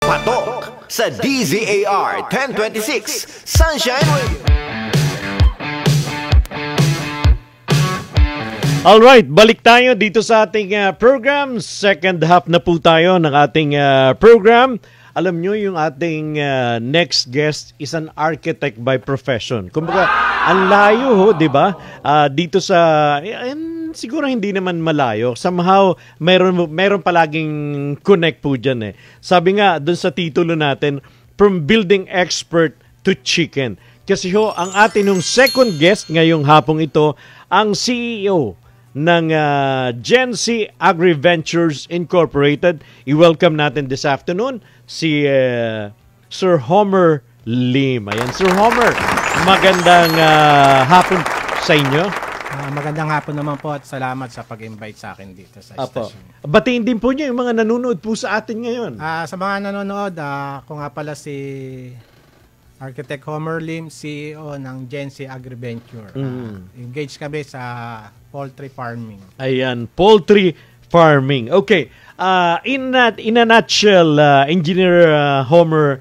Patok sa DZAR 1026 Sunshine Radio. Alright, balik tayo dito sa ating program. Second half na po tayo ng ating program. Alam nyo, yung ating next guest is an architect by profession. Kumbaga, ang layo ho, di ba? Dito sa, siguro hindi naman malayo. Somehow, meron palaging connect po dyan eh. Sabi nga, dun sa titulo natin, From Building Expert to Chicken. Kasi ho, ang atin yung second guest ngayong hapong ito, ang CEO ng Gen-C Agri-Ventures Incorporated. I-welcome natin this afternoon si Sir Homer Lim. Ayan, Sir Homer, magandang hapon sa inyo. Magandang hapon naman po at salamat sa pag-invite sa akin dito sa station. Batiin din po niyo yung mga nanonood po sa atin ngayon. Sa mga nanonood, ako nga pala si Architect Homer Lim, CEO ng Gen-C Agri-Venture. Engaged kami sa poultry farming. Ayan, poultry farming. Okay. In a nutshell, Engineer Homer,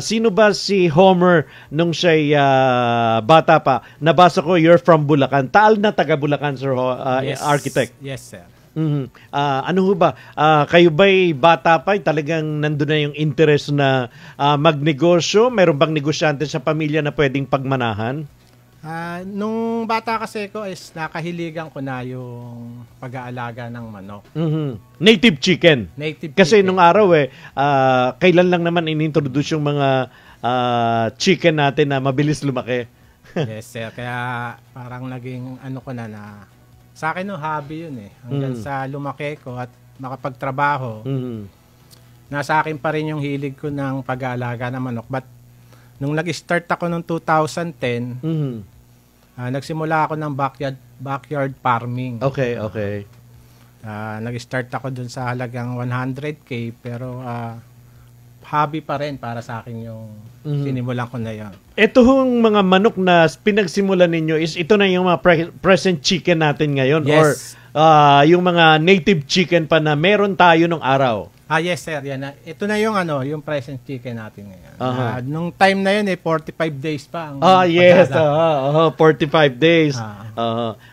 sino ba si Homer nung siya'y bata pa? Nabasa ko, you're from Bulacan. Taal na taga Bulacan, Sir Yes. Architect. Yes, sir. Ano ho ba? Kayo ba'y bata pa? Talagang nandun na yung interest na magnegosyo? Meron bang negosyante sa pamilya na pwedeng pagmanahan? Nung bata kasi ko is nakahiligan ko na yung pag-aalaga ng manok. Native chicken. Native Kasi chicken. nung araw kailan lang naman inintroduce yung mga chicken natin na mabilis lumaki. Yes, sir. Kaya parang naging ano ko na sa akin no hobby yun eh. Hanggang sa lumaki ko at makapagtrabaho. Nasa akin pa rin yung hilig ko ng pag-aalaga ng manok. But nung nag-start ako noong 2010, nagsimula ako ng backyard farming. Okay. Nag-start ako dun sa halagang 100K pero hobby pa rin para sa akin yung sinimulan ko na yun. Ito hong mga manok na pinagsimulan ninyo is ito na yung mga present chicken natin ngayon? Yes. Or yung mga native chicken pa na meron tayo nung araw? Yes sir, yan. Ito na yung yung present chicken natin ngayon. Nung time na yun 45 days pa ang yes, 45 days.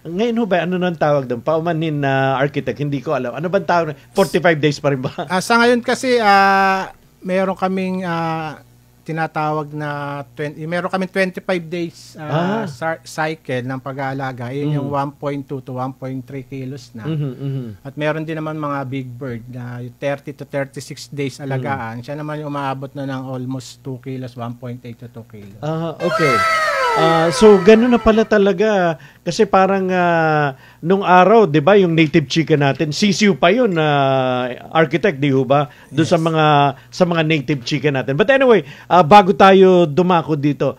Ngayon ho ba, ano nang tawag doon? Paumanhin na architect, hindi ko alam. Ano bang tawag? 45 days pa rin ba? Sa ngayon kasi, meron kaming tinatawag na meron kaming 25 days cycle ng pag-aalaga. Yun yung 1.2 to 1.3 kilos na. At meron din naman mga big bird na 30 to 36 days alagaan. Siya naman yung umaabot na ng almost 2 kilos, 1.8 to 2 kilos. Okay. So, gano'n na pala talaga. Kasi parang nung araw, di ba, yung native chicken natin, sisiw pa yun, architect, di ba? Doon Yes. sa mga native chicken natin. But anyway, bago tayo dumako dito,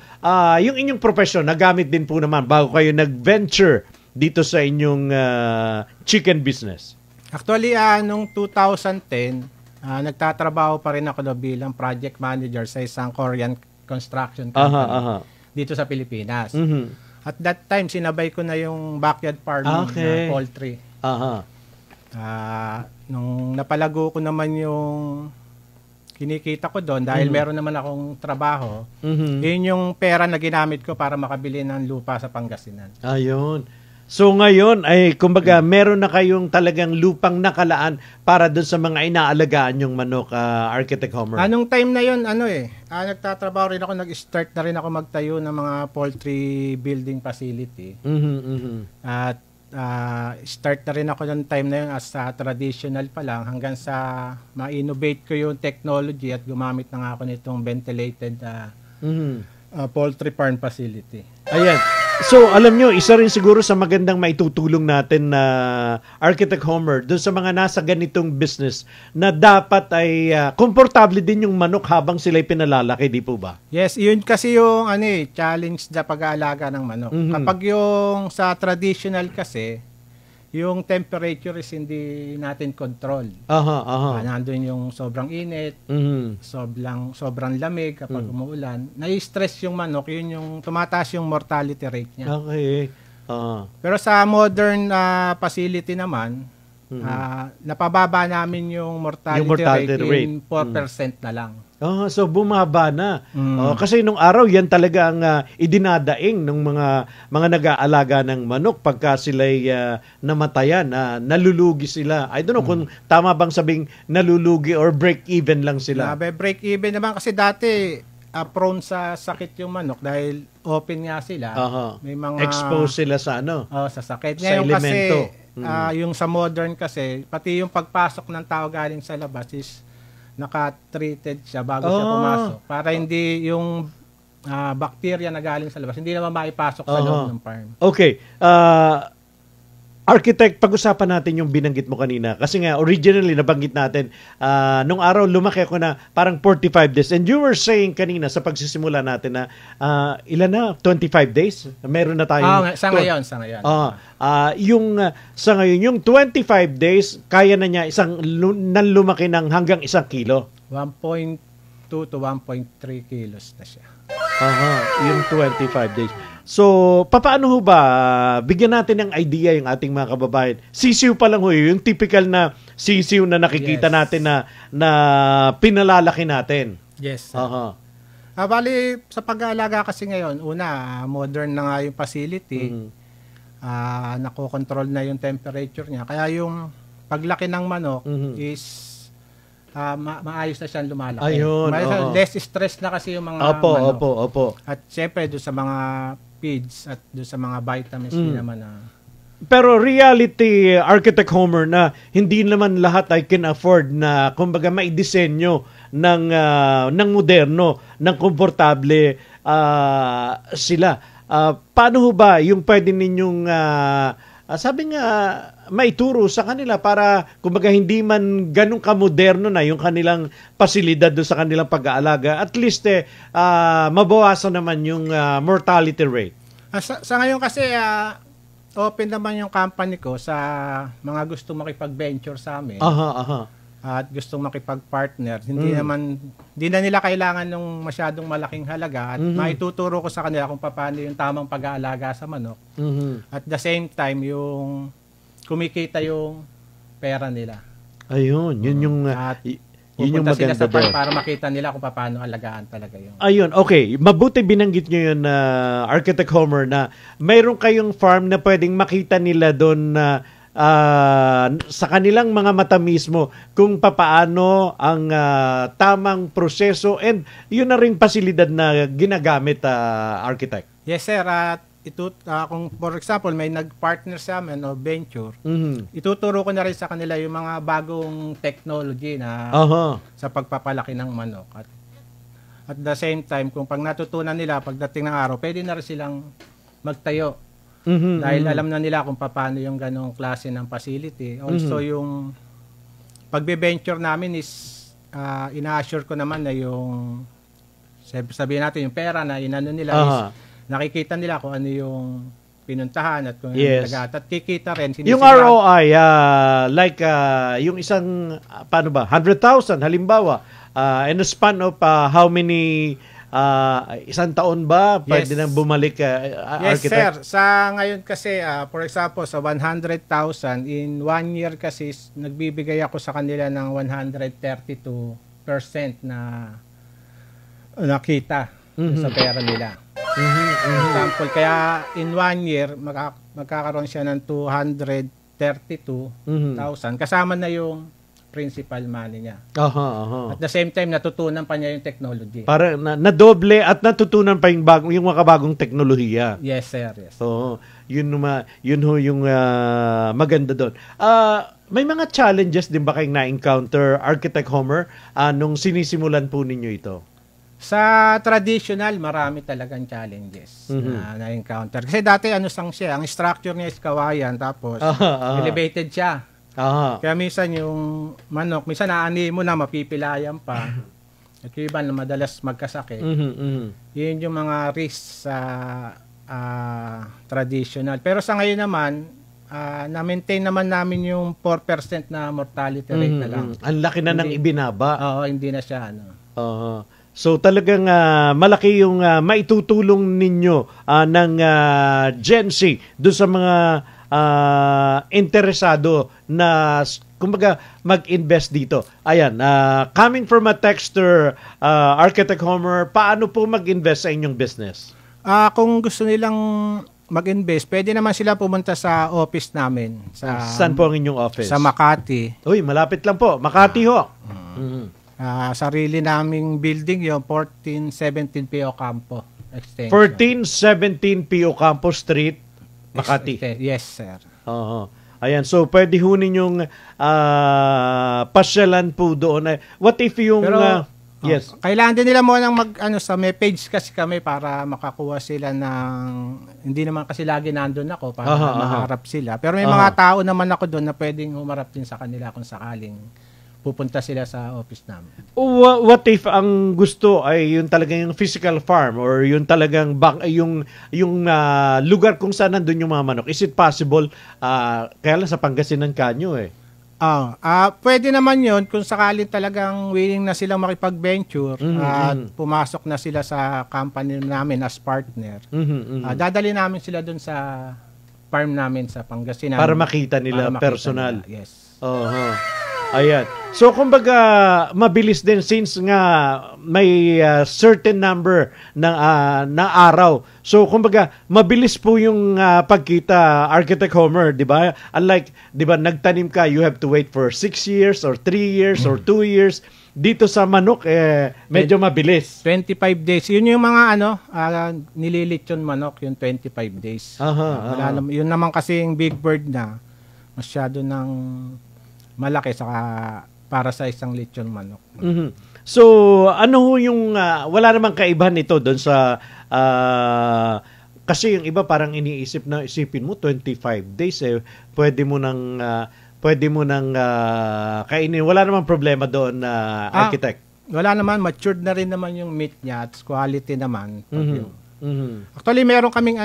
yung inyong profession, nagamit din po naman bago kayo nag-venture dito sa inyong chicken business. Actually, nung 2010, nagtatrabaho pa rin ako bilang project manager sa isang Korean construction company. Dito sa Pilipinas. At that time, sinabay ko na yung backyard farming na poultry. Nung napalago ko naman yung kinikita ko doon, dahil meron naman akong trabaho, yun yung pera na ginamit ko para makabili ng lupa sa Pangasinan. Ayun. So ngayon ay kumbaga meron na kayong talagang lupang nakalaan para doon sa mga inaalagaan yung manok, Architect Homer. Anong time na yun, nagtatrabaho rin ako, nag-start na rin ako magtayo ng mga poultry building facility. At start na rin ako ng time na yun as traditional pa lang hanggang sa ma-innovate ko yung technology at gumamit na nga ako nitong ventilated poultry farm facility. Ayan. So, alam nyo, isa rin siguro sa magandang maitutulong natin na Architect Homer doon sa mga nasa ganitong business na dapat ay komportable din yung manok habang sila'y pinalalaki, di po ba? Yes, yun kasi yung challenge na pag-aalaga ng manok. Kapag yung sa traditional kasi, yung temperature is hindi natin control. Nandun yung sobrang init, sobrang lamig kapag umuulan. Nai-stress yung manok, yun yung tumataas yung mortality rate niya. Okay. Pero sa modern facility naman, napababa namin yung mortality, rate in 4% na lang. So bumaba na. Kasi nung araw yan talaga ang idinadaing ng mga nag-aalaga ng manok pagka sila'y namatayan, nalulugi sila. I don't know kung tama bang sabing nalulugi or break even lang sila. Break even naman kasi dati prone sa sakit yung manok dahil open nga sila. May mga exposed sila sa sa sakit. Sa Ngayon elemento. kasi yung sa modern kasi pati yung pagpasok ng tao galing sa labas is naka-treated siya bago siya pumasok para hindi yung bacteria na galing sa labas hindi naman maipasok sa loob ng farm. Okay. Architect, pag-usapan natin yung binanggit mo kanina. Kasi nga, originally, nabanggit natin, nung araw, lumaki ako na parang 45 days. And you were saying kanina sa pagsisimula natin na ilan na? 25 days? Meron na tayong... Sa ngayon. Sa ngayon, yung 25 days, kaya na niya lumaki ng hanggang 1 kilo. 1.2 to 1.3 kilos na siya. Yung 25 days. So, papaano ho ba? Bigyan natin ng idea yung ating mga kababayan. Sisiw pa lang ho, yung typical na sisiw na nakikita natin na pinalalaki natin. Yes. Bali, sa pag-aalaga kasi ngayon, modern na nga yung facility. Nakokontrol na yung temperature niya. Kaya yung paglaki ng manok is maayos na siyang lumalaki. Ayun, less stress na kasi yung mga manok. Opo. At syempre, doon sa mga feeds at doon sa mga vitamins naman na... Pero reality, Architect Homer, na hindi naman lahat ay can afford na kumbaga maidisenyo ng moderno, ng komportable sila. Paano ho ba yung pwede ninyong sabi nga maituro sa kanila para kumbaga hindi man ganun kamoderno na yung kanilang pasilidad do sa kanilang pag-aalaga, at least mabawasan naman yung mortality rate. Sa ngayon kasi open naman yung company ko sa mga gustong makipag-venture sa amin. At gustong makipag-partner. Hindi na nila kailangan ng masyadong malaking halaga at maituturo ko sa kanila kung paano yung tamang pag-aalaga sa manok. At the same time, yung kumikita yung pera nila. Ayun, yun yung pupunta sila sa farm para makita nila kung paano alagaan talaga yung... Ayun, okay. Mabuti binanggit nyo yun, Architect Homer, na mayroon kayong farm na pwedeng makita nila doon na sa kanilang mga mata mismo kung papaano ang tamang proseso and yun na rin pasilidad na ginagamit, Architect. Yes, sir. Kung for example may nag-partner sa amin o venture, ituturo ko na rin sa kanila yung mga bagong technology na sa pagpapalaki ng manok. At the same time, kung pag natutunan nila pagdating ng araw, pwede na rin silang magtayo. Dahil alam na nila kung paano yung ganong klase ng facility. Also, yung pagbe-venture namin is ina-assure ko naman na yung sabihin natin yung pera na inano nila is nakikita nila kung ano yung pinuntahan at kung yung tagat. At kikita rin. Yung ROI, yung isang, paano ba, 100,000 halimbawa, in a span of how many... isang taon ba pwede nang bumalik, Yes, Architect? sir. Sa ngayon kasi, for example, sa 100,000, in 1 year kasi, nagbibigay ako sa kanila ng 132% na nakita sa pera nila. For example, kaya in 1 year, magkakaroon siya ng 232,000. Kasama na yung principal money niya. At the same time, natutunan pa niya yung technology. Para nadoble at natutunan pa yung mga bagong teknolohiya. Yes, sir. Yes. So, yun yung maganda doon. May mga challenges din ba kayong na-encounter, Architect Homer, nung sinisimulan po ninyo ito? Sa traditional, marami talagang challenges na-encounter. Kasi dati ang structure niya is kawayan, tapos elevated siya. Kaya minsan yung manok, minsan naani mo na, mapipilayan pa. At yung iba na madalas magkasakit. Yun yung mga risks sa traditional. Pero sa ngayon naman, na-maintain naman namin yung 4% na mortality rate na lang. Ang laki na ng ibinaba. Oo, hindi na siya. So talagang malaki yung maitutulong ninyo ng Gen Z doon sa mga interesado na kumbaga mag-invest dito. Ayan, coming from a texter, Architect Homer, paano po mag-invest sa inyong business? Kung gusto nilang mag-invest, pwede naman sila pumunta sa office namin. Saan po ang inyong office? Sa Makati. Uy, malapit lang po. Makati ho. Sarili naming building yung 1417 P.O. Campo Extension. 1417 P.O. Campo Street, Makati. Yes, sir. Ayan, so pwede ho ninyong pasyalan po doon. What if yung... Pero, yes. Kailangan din nila muna sa may page kasi kami para makakuha sila ng... Hindi naman kasi lagi nandun ako para maharap sila. Pero may mga tao naman ako doon na pwedeng humarap din sa kanila kung sakaling pupunta sila sa office namin. What if ang gusto ay yung talagang yung physical farm or yung talagang yung lugar kung saan nandun yung mga manok? Is it possible? Kaya lang sa Pangasinan kanyo pwede naman yun kung sakaling talagang willing na silang makipag-venture at pumasok na sila sa company namin as partner. Dadali namin sila dun sa farm namin sa Pangasinan. Para makita nila personal. Nila. Yes. Ayan. So, kumbaga, mabilis din since nga may certain number na araw. So, kumbaga, mabilis po yung pagkita, Architect Homer, di ba? Unlike, di ba, nagtanim ka, you have to wait for 6 years or 3 years or 2 years. Dito sa manok, medyo mabilis. 25 days. Yun yung mga nililit yung manok, yung 25 days. Yun naman kasi yung big bird na masyado ng malaki para sa isang lechon manok. So, ano ho yung wala namang kaibahan nito doon sa kasi yung iba parang isipin mo 25 days pwede mo nang kainin. Wala namang problema doon, Architect. Wala naman, matured na rin naman yung meat niya at quality naman. Actually, meron kaming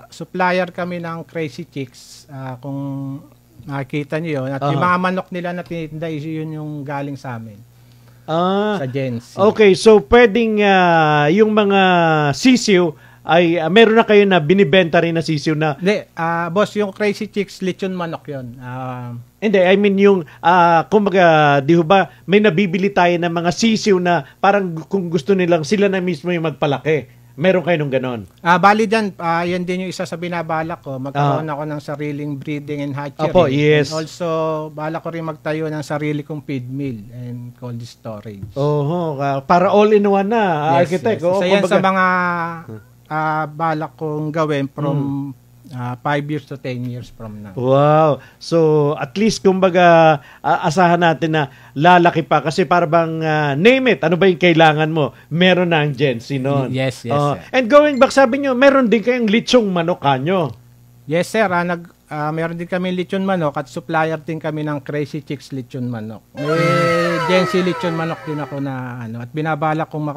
supplier kami ng Crazy Chicks. Kung nakikita niyo yun. At yung mga manok nila na tinitinda, yun yung galing sa amin. Sa Gensi. Okay, so pwedeng yung mga sisiw ay meron na kayo na binibenta rin na sisiw na... Hindi, boss, yung Crazy Chicks, lechon manok yun. Hindi, I mean yung, kumbaga, di ba, may nabibili tayo ng mga sisiw na parang kung gusto nilang sila na mismo yung magpalaki. Meron kayo nung ganon? Bali dyan, yan din yung isa sa binabalak ko. Magkaroon ako ng sariling breeding and hatchery. Opo, yes. And also, balak ko rin magtayo ng sarili kong feed mill and cold storage. Para all-in-one na, Architect. Yes. Isa yan sa mga balak kong gawin from 5 years to 10 years from now. Wow. So, at least, kumbaga, asahan natin na lalaki pa. Kasi para bang, name it, ano ba yung kailangan mo? Meron na ang Gensi noon. Yes. And going back, sabi nyo, meron din kayong lechong manok kanyo. Yes, sir. Meron din kami lechon manok at supplier din kami ng Crazy Chicks lechon manok. May Gensi lechon manok din ako na at binabalak kong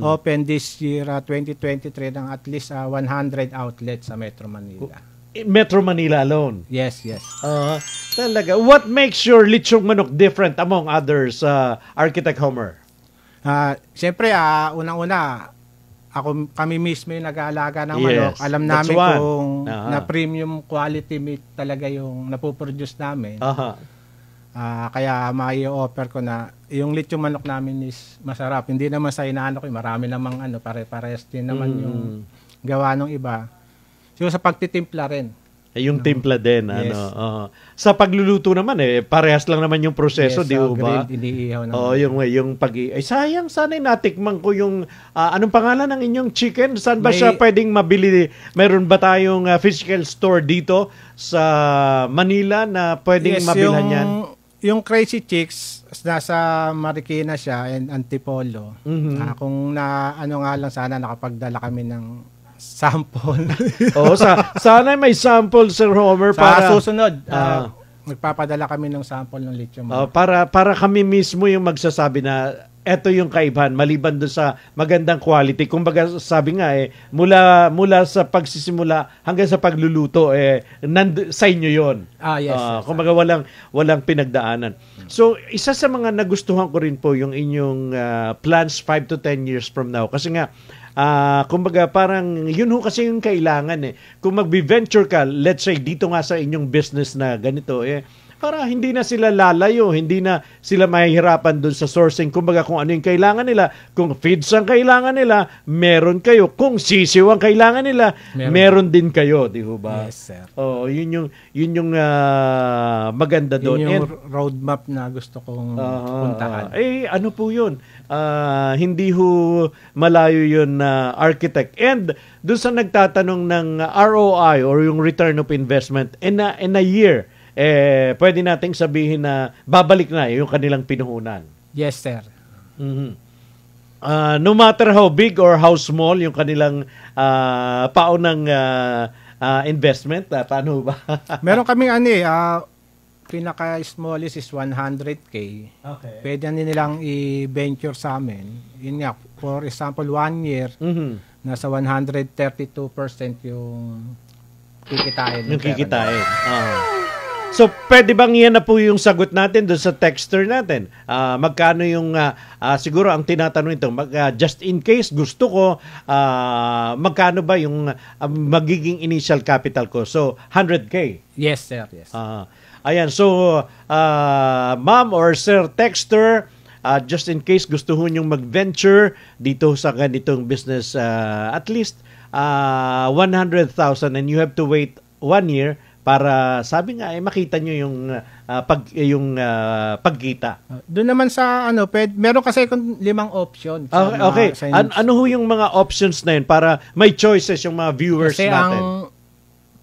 open this year 2023 ng at least 100 outlets sa Metro Manila. Metro Manila alone? Yes. Talaga. What makes your lechong manok different among others, Architect Homer? Siyempre, unang-una, kami mismo yung nag-aalaga ng manok. Alam namin kung na premium quality meat talaga yung napoproduce namin. Kaya mai-offer ko na yung lechong manok namin is masarap. Hindi naman sa inaano ko, marami namang pare-pares din naman yung gawa ng iba. So sa pagtitimpla rin. Yung timpla din, yes. Sa pagluluto naman parehas lang naman yung proseso, yes, di ba? Iniihaw naman. Yung sayang sana natikman ko yung anong pangalan ng inyong chicken? Saan ba siya pwedeng mabili? Meron ba tayong physical store dito sa Manila na pwedeng mabilhan yan? Yung Crazy Chicks, nasa Marikina siya and Antipolo. Kung nga lang sana nakapagdala kami ng sample. Sana may sample, Sir Homer. Para susunod, magpapadala kami ng sample ng lechon. Para kami mismo yung magsasabi na eto yung kaibahan, maliban doon sa magandang quality. Kumbaga sabi nga mula sa pagsisimula hanggang sa pagluluto sa inyo yon. Yes. Kumbaga walang pinagdaanan. So isa sa mga nagustuhan ko rin po yung inyong plans 5 to 10 years from now kasi nga Kumbaga parang yun ho kasi yung kailangan eh. Kung magbi-venture ka, let's say dito nga sa inyong business na ganito para hindi na sila lalayo, hindi na sila mahihirapan dun sa sourcing. Kumbaga kung ano yung kailangan nila, kung feeds ang kailangan nila, meron kayo. Kung sisiw ang kailangan nila, meron din kayo, di ba? Yes, sir. Oh, yun yung maganda doon. Yun yung roadmap na gusto kong puntahan. Ano po yun? Hindi ho malayo yun na architect. And doon sa nagtatanong ng ROI or yung return of investment in a year, pwede nating sabihin na babalik na yung kanilang pinuhunan. Yes, sir. Mm-hmm. No matter how big or how small yung kanilang paunang investment, paano ba? Meron kaming pinaka-smallest is 100K. Okay. Pwede nilang i-venture sa amin. Yun nga, for example, 1 year, nasa 132% yung kikitain. Yung kikitain. So, pwede bang yan na po yung sagot natin doon sa texter natin? Magkano yung, siguro ang tinatanong ito, just in case gusto ko, magkano ba yung magiging initial capital ko? So, 100K? Yes, sir. Yes. Ayan, so, ma'am or sir texter, just in case gusto ho nyong mag-venture dito sa ganitong business, at least 100,000 and you have to wait 1 year para sabi nga makita nyo yung pagkita. Doon naman sa meron kasi kung 5 option. Okay. Ano ho yung mga options na yun para may choices yung mga viewers kasi natin?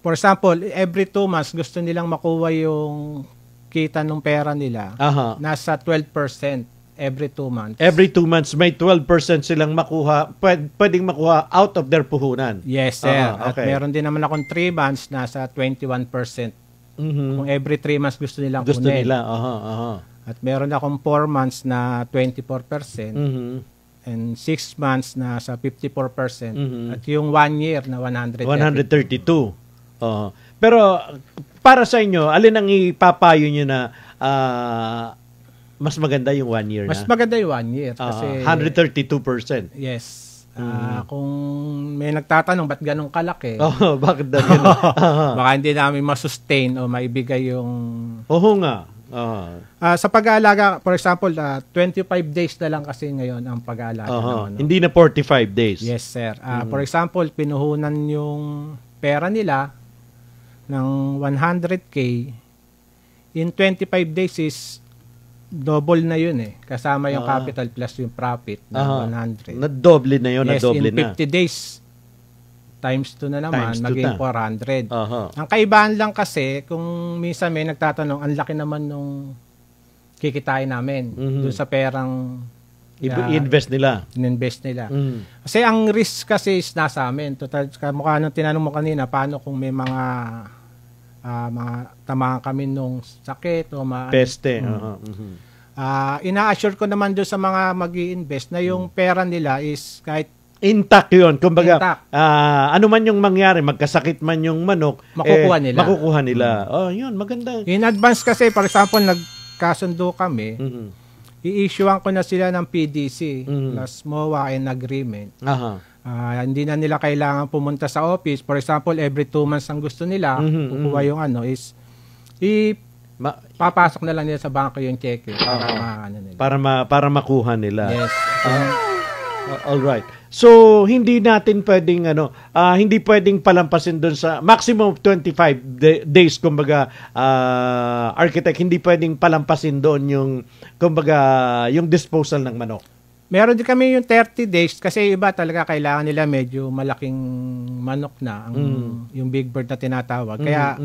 For example, every 2 months gusto nilang makuha yung kita ng pera nila. Nasa 12% every 2 months. Every 2 months may 12% silang makuha, pwedeng makuha out of their puhunan. Yes, sir. Okay. At meron din naman akong 3 months nasa 21%. Kung every 3 months gusto nilang kunin. Gusto nila. At meron akong 4 months na 24%. And 6 months na sa 54%. At yung 1 year na 132. Pero para sa inyo, alin ang ipapayo nyo na mas maganda yung 1 year na? Mas maganda yung 1 year. Kasi 132%. Yes. Kung may nagtatanong, ba't ganun kalaki? Bakit daw ganun? Baka hindi namin masustain o maibigay yung... nga. Sa pag-aalaga, for example, 25 days na lang kasi ngayon ang pag-aalaga. Hindi na 45 days. Yes, sir. For example, pinuhunan yung pera nila ng 100K. In 25 days is double na yun kasama yung capital plus yung profit na 100. Na-double na yun, yes, na-double in 50 days times 2 na naman, maging 400. Ang kaibahan lang kasi, kung minsan may nagtatanong, ang laki naman nung kikitain namin doon sa perang i-invest nila. In-invest nila. Kasi ang risk kasi is nasa amin. Total, mukha nung tinanong mo kanina, paano kung may mga tamaan kami nung sakit o peste. Ina-assure ko naman doon sa mga mag-i-invest na yung pera nila is kahit intact yun. Kumbaga, ano man yung mangyari, magkasakit man yung manok, makukuha nila. Yun, maganda. In advance kasi, for example, nagkasundo kami, i-issuean ko na sila ng PDC plus MOA and agreement. Hindi na nila kailangan pumunta sa office. For example, every 2 months ang gusto nila, kukuha yung papasok na lang nila sa bangko yung check para makuha nila. Yes. All right. So hindi natin pwedeng hindi pwedeng palampasin doon sa maximum of 25 days kumbaga architect, hindi pwedeng palampasin doon yung kumbaga yung disposal ng manok. Meron din kami yung 30 days kasi iba talaga kailangan nila medyo malaking manok na yung big bird na tinatawag. Kaya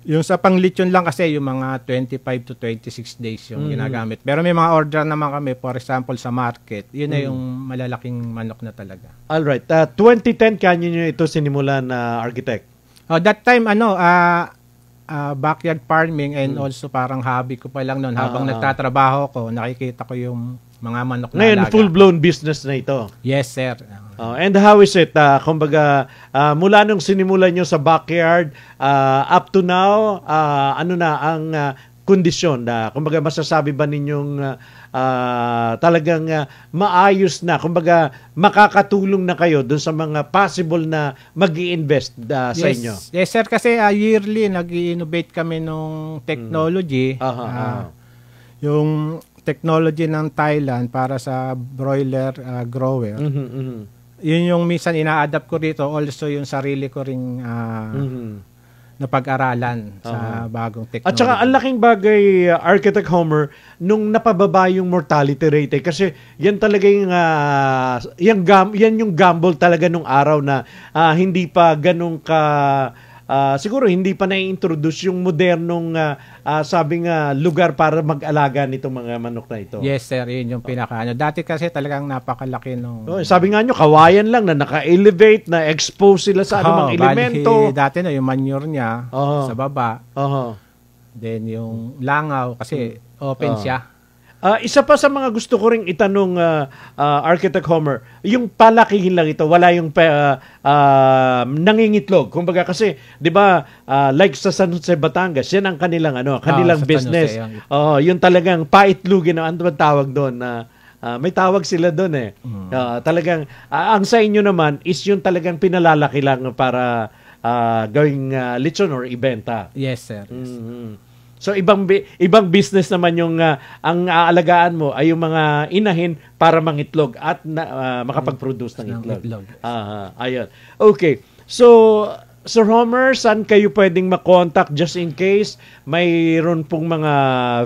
yung sa panglitsyon lang kasi yung mga 25 to 26 days yung ginagamit. Pero may mga order naman kami, for example sa market, yun na yung malalaking manok na talaga. Alright. 2010 kanyo nyo ito sinimulan na architect? That time backyard farming and also parang hobby ko pa lang noon habang nagtatrabaho ko, nakikita ko yung mga manok na ngayon, alaga. full-blown business na ito. Yes, sir. And how is it? Kumbaga, mula nung sinimulan nyo sa backyard, up to now, ano na ang kondisyon? Kumbaga, masasabi ba ninyong talagang maayos na. Kumbaga, makakatulong na kayo dun sa mga possible na mag-i-invest sa inyo. Yes, sir. Kasi yearly, nag-i-innovate kami nung technology. Yung technology ng Thailand para sa broiler grower. Yun yung minsan ina-adapt ko dito. Also, yung sarili ko ring na pag-aralan sa bagong technology. At saka ang laking bagay, Architect Homer, nung napababa yung mortality rate. Kasi yan talaga yung, yan yung gamble talaga nung araw na hindi pa ganun ka, siguro hindi pa na-introduce yung modernong sabing lugar para mag-alaga nitong mga manok na ito. Yes, sir. Yun yung pinaka-ano. Dati kasi talagang napakalaki nung... sabi nga nyo, kawayan lang na naka-elevate, na expose sila sa anumang elemento. Dati yung manure niya sa baba. Then yung langaw, kasi open siya. Isa pa sa mga gusto ko ring itanong, Architect Homer, yung palakihin lang ito, wala yung nangingitlog. Kumbaga kasi, di ba, like sa San Jose, Batangas, yan ang kanilang business. Yung talagang paitlugin, ano ba tawag doon? May tawag sila doon eh. Talagang, ang sa inyo naman is yung talagang pinalalaki lang para gawing lechon or ibenta. Yes, sir. Yes. So ibang business naman yung ang aalagaan mo ay yung mga inahin para mangitlog at makapag-produce ng itlog. Ayun. Okay. So Sir Homer, saan kayo pwedeng ma-contact just in case mayroon pong mga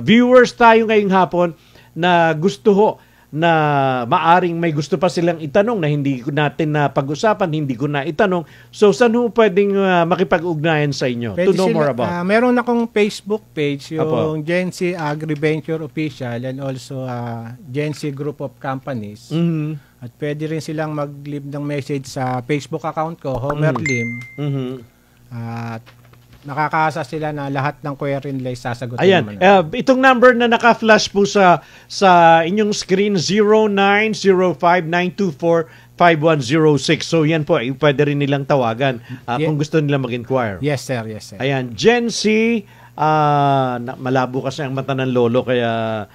viewers tayo ngayong hapon na gusto ho na maaring may gusto pa silang itanong na hindi natin na pag-usapan, hindi ko na itanong. So, saan ho pwedeng makipag-ugnayan sa inyo to know more about? Meron akong Facebook page, yung Gency Agriventure Official and also Gency Group of Companies. At pwede rin silang mag-leave ng message sa Facebook account ko, Homer Lim. At nakakaasa sila na lahat ng query nila sasagutin. Ayan, itong number na naka-flash po sa inyong screen, 0905-924-5106. So yan po, pwede rin nilang tawagan kung gusto nila mag-inquire. Yes, sir. Yes, sir. Ayan, Gency, malabo kasi ang mata ng lolo, kaya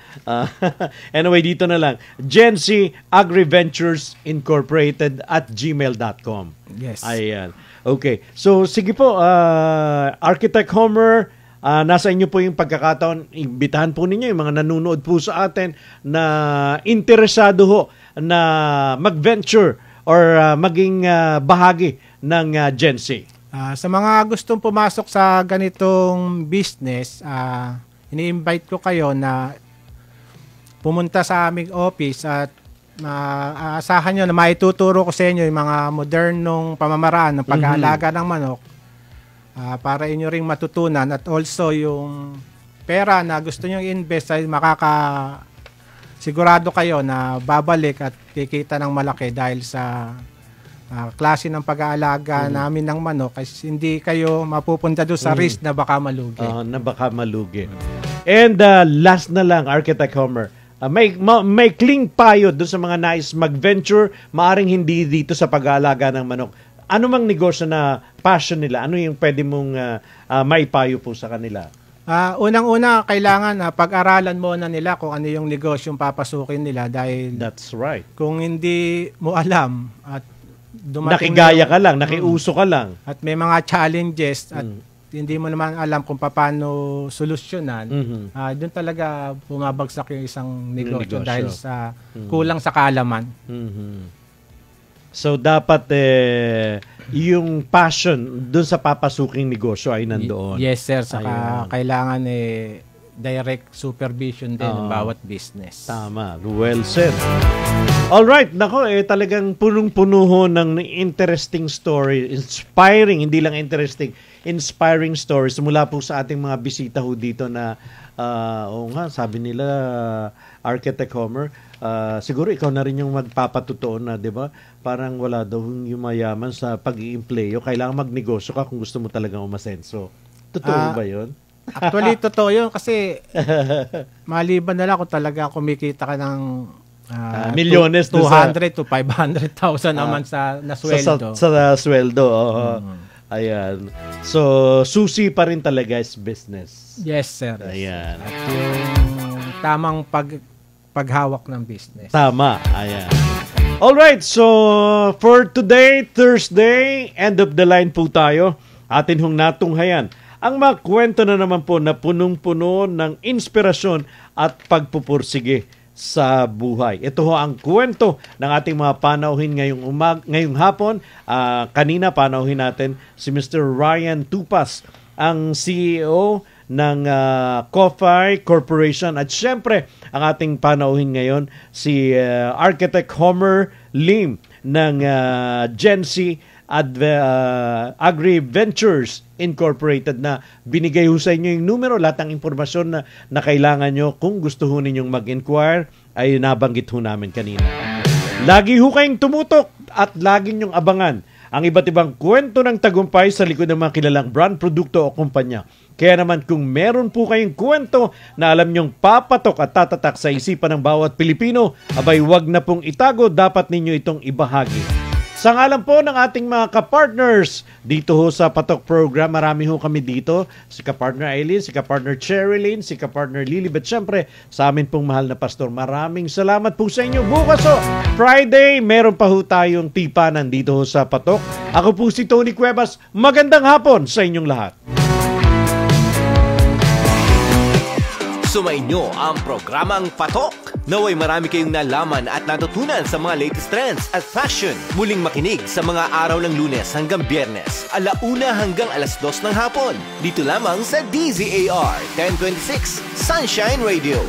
anyway, dito na lang. Gency Agriventures Incorporated at gmail.com. Yes. Ayan. Okay. So, sige po, Architect Homer, nasa inyo po yung pagkakataon. Imbitahan po ninyo yung mga nanonood po sa atin na interesado ho na mag-venture or maging bahagi ng Gency. Sa mga gustong pumasok sa ganitong business, ini-invite ko kayo na pumunta sa aming office at aasahan nyo na maituturo ko sa inyo yung mga modernong pamamaraan ng pag-aalaga ng manok para inyo ring matutunan at also yung pera na gusto nyo i-invest ay sigurado kayo na babalik at kikita ng malaki dahil sa klase ng pag-aalaga namin ng manok kasi hindi kayo mapupunta doon sa risk na baka malugi. And last na lang, Architect Homer, may cling payo doon sa mga nais mag-venture, maaring hindi dito sa pag-aalaga ng manok. Ano mang negosyo na passion nila? Ano yung pwede mong maipayo po sa kanila? Unang-una, kailangan pag-aralan muna nila kung ano yung negosyong papasukin nila dahil that's right. Kung hindi mo alam at nakigaya ka lang, nakiuso ka lang at may mga challenges at hindi mo naman alam kung paano solusyonan, doon talaga bumabagsak yung isang negosyo dahil sa kulang sa kaalaman. So, dapat yung passion doon sa papasuking negosyo ay nandoon. Yes, sir. Saka kailangan direct supervision din ng bawat business. Tama. Well said. Alright. Nako, talagang punong-puno ho ng interesting story. Inspiring, hindi lang interesting. Inspiring stories mula po sa ating mga bisita ho dito na sabi nila Architect Homer, siguro ikaw na rin yung magpapatutuo na, di ba? Parang wala daw yung mayaman sa pag-i-empleyo. Kailangan magnegosyo ka kung gusto mo talagang umasenso. Totoo ba yun? Actually, totoo yun kasi maliban na lang kung talaga kumikita ka ng milyones 200 to 500,000 naman sa sweldo. Sa sweldo, ayan. So, susi pa rin talaga is business. Yes, sir. Ayan. At yung tamang paghawak ng business. Tama. Ayan. Alright, so for today, Thursday, end of the line po tayo. Atin hong natunghayan ang mga kwento na naman po na punong-puno ng inspirasyon at pagpupursige sa buhay. Ito ho ang kwento ng ating mga panauhin ngayong hapon. Kanina panauhin natin si Mr. Ryan Tupas, ang CEO ng Ko-Fi Corporation, at syempre ang ating panauhin ngayon si Architect Homer Lim ng Gency Agri Ventures Incorporated, na binigay ho sa inyo yung numero, lahat ng impormasyon na kailangan nyo kung gusto ho ninyong mag-inquire ay nabanggit ho namin kanina. Lagi ho kayong tumutok at lagi nyong abangan ang iba't ibang kwento ng tagumpay sa likod ng mga kilalang brand, produkto o kumpanya. Kaya naman kung meron po kayong kwento na alam nyong papatok at tatatak sa isipan ng bawat Pilipino, abay wag na pong itago, dapat ninyo itong ibahagi. Sa ngalan po ng ating mga kapartners dito ho sa Patok Program, marami ho kami dito. Si kapartner Aileen, si kapartner Cherilyn, si kapartner Lily, but syempre sa amin pong mahal na pastor, maraming salamat po sa inyo. Bukas ho, Friday, meron pa ho tayong tipanan dito ho sa Patok. Ako po si Tony Cuevas. Magandang hapon sa inyong lahat. Sumainyo ang programang Patok. Naway marami kayong nalaman at natutunan sa mga latest trends at fashion. Muling makinig sa mga araw ng Lunes hanggang Biyernes, 1:00 hanggang 2:00 ng hapon. Dito lamang sa DZAR 1026 Sunshine Radio.